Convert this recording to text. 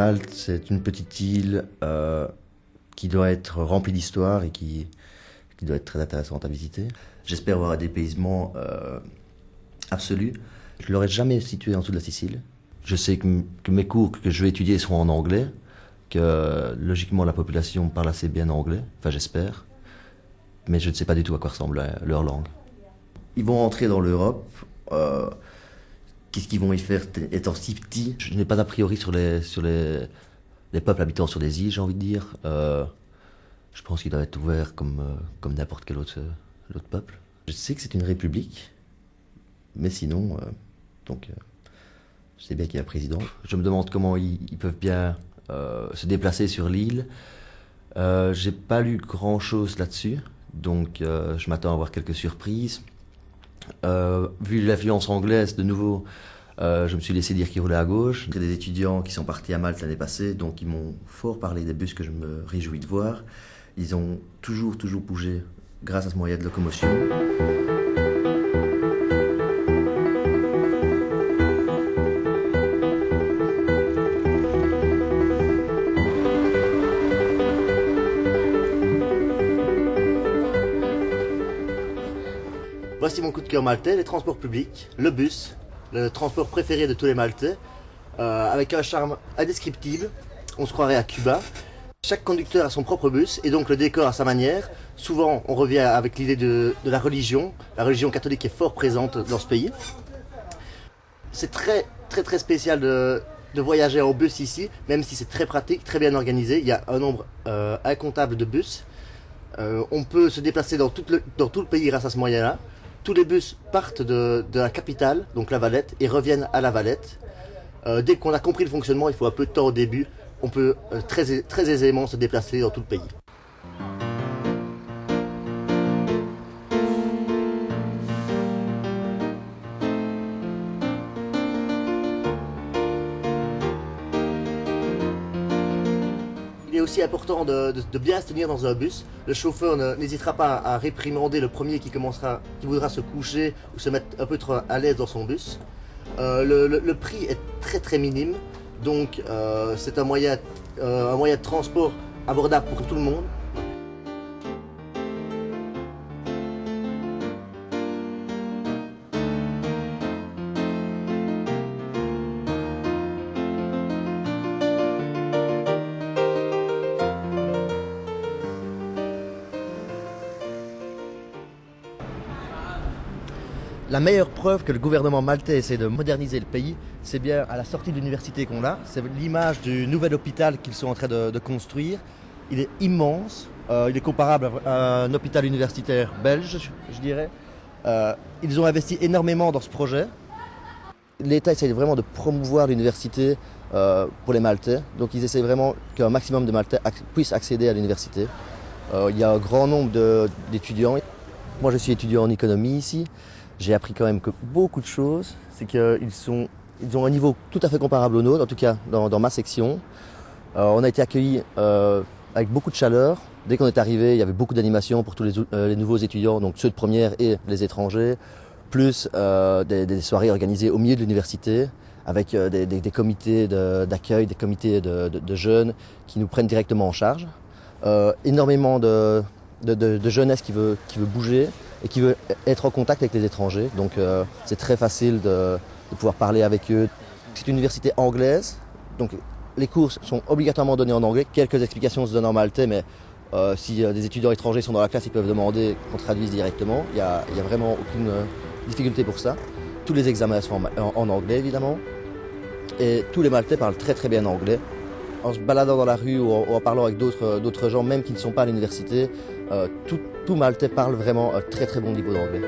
Malte, c'est une petite île qui doit être remplie d'histoire et qui doit être très intéressante à visiter. J'espère avoir un dépaysement absolu. Je ne l'aurais jamais situé en dessous de la Sicile. Je sais que mes cours que je vais étudier seront en anglais, que logiquement la population parle assez bien anglais, enfin j'espère, mais je ne sais pas du tout à quoi ressemble leur langue. Ils vont entrer dans l'Europe. Qu'est-ce qu'ils vont y faire étant si petits? Je n'ai pas d'a priori sur les peuples habitant sur des îles, j'ai envie de dire. Je pense qu'ils doivent être ouverts comme n'importe quel autre peuple. Je sais que c'est une république, mais sinon, je sais bien qu'il y a un président. Je me demande comment ils peuvent bien se déplacer sur l'île. J'ai pas lu grand-chose là-dessus, donc je m'attends à avoir quelques surprises. Vu l'influence anglaise, de nouveau, je me suis laissé dire qu'ils roulaient à gauche. Il y a des étudiants qui sont partis à Malte l'année passée, donc ils m'ont fort parlé des bus que je me réjouis de voir. Ils ont toujours bougé grâce à ce moyen de locomotion. Voici mon coup de cœur maltais, les transports publics, le bus, le transport préféré de tous les Maltais, avec un charme indescriptible, on se croirait à Cuba. Chaque conducteur a son propre bus et donc le décor à sa manière. Souvent on revient avec l'idée de la religion catholique est fort présente dans ce pays. C'est très spécial de voyager en bus ici, même si c'est très pratique, très bien organisé. Il y a un nombre incontable de bus. On peut se déplacer dans tout le pays grâce à ce moyen-là. Tous les bus partent de la capitale, donc La Valette, et reviennent à La Valette. Dès qu'on a compris le fonctionnement, il faut un peu de temps au début, on peut très aisément se déplacer dans tout le pays. Il est aussi important de bien se tenir dans un bus. Le chauffeur n'hésitera pas à réprimander le premier qui voudra se coucher ou se mettre un peu trop à l'aise dans son bus. Le prix est très minime, donc c'est un moyen de transport abordable pour tout le monde. La meilleure preuve que le gouvernement maltais essaie de moderniser le pays, c'est bien à la sortie de l'université qu'on a. C'est l'image du nouvel hôpital qu'ils sont en train de construire. Il est immense, il est comparable à un hôpital universitaire belge, je dirais. Ils ont investi énormément dans ce projet. L'État essaie vraiment de promouvoir l'université pour les Maltais. Donc ils essaient vraiment qu'un maximum de Maltais puissent accéder à l'université. Il y a un grand nombre d'étudiants. Moi je suis étudiant en économie ici. J'ai appris quand même que beaucoup de choses, c'est qu'ils ont un niveau tout à fait comparable au nôtre, en tout cas dans ma section. On a été accueillis avec beaucoup de chaleur. Dès qu'on est arrivé, il y avait beaucoup d'animations pour tous les nouveaux étudiants, donc ceux de première et les étrangers, plus des soirées organisées au milieu de l'université, avec des comités d'accueil, des comités de jeunes qui nous prennent directement en charge. Énormément de jeunesse qui veut bouger et qui veut être en contact avec les étrangers. Donc c'est très facile de pouvoir parler avec eux. C'est une université anglaise, donc les cours sont obligatoirement donnés en anglais. Quelques explications se donnent en maltais, mais si des étudiants étrangers sont dans la classe, ils peuvent demander qu'on traduise directement. Il y a vraiment aucune difficulté pour ça. Tous les examens sont en anglais, évidemment. Et tous les Maltais parlent très bien anglais. En se baladant dans la rue ou en parlant avec d'autres gens, même qui ne sont pas à l'université, tout Maltais parle vraiment un très bon niveau d'anglais.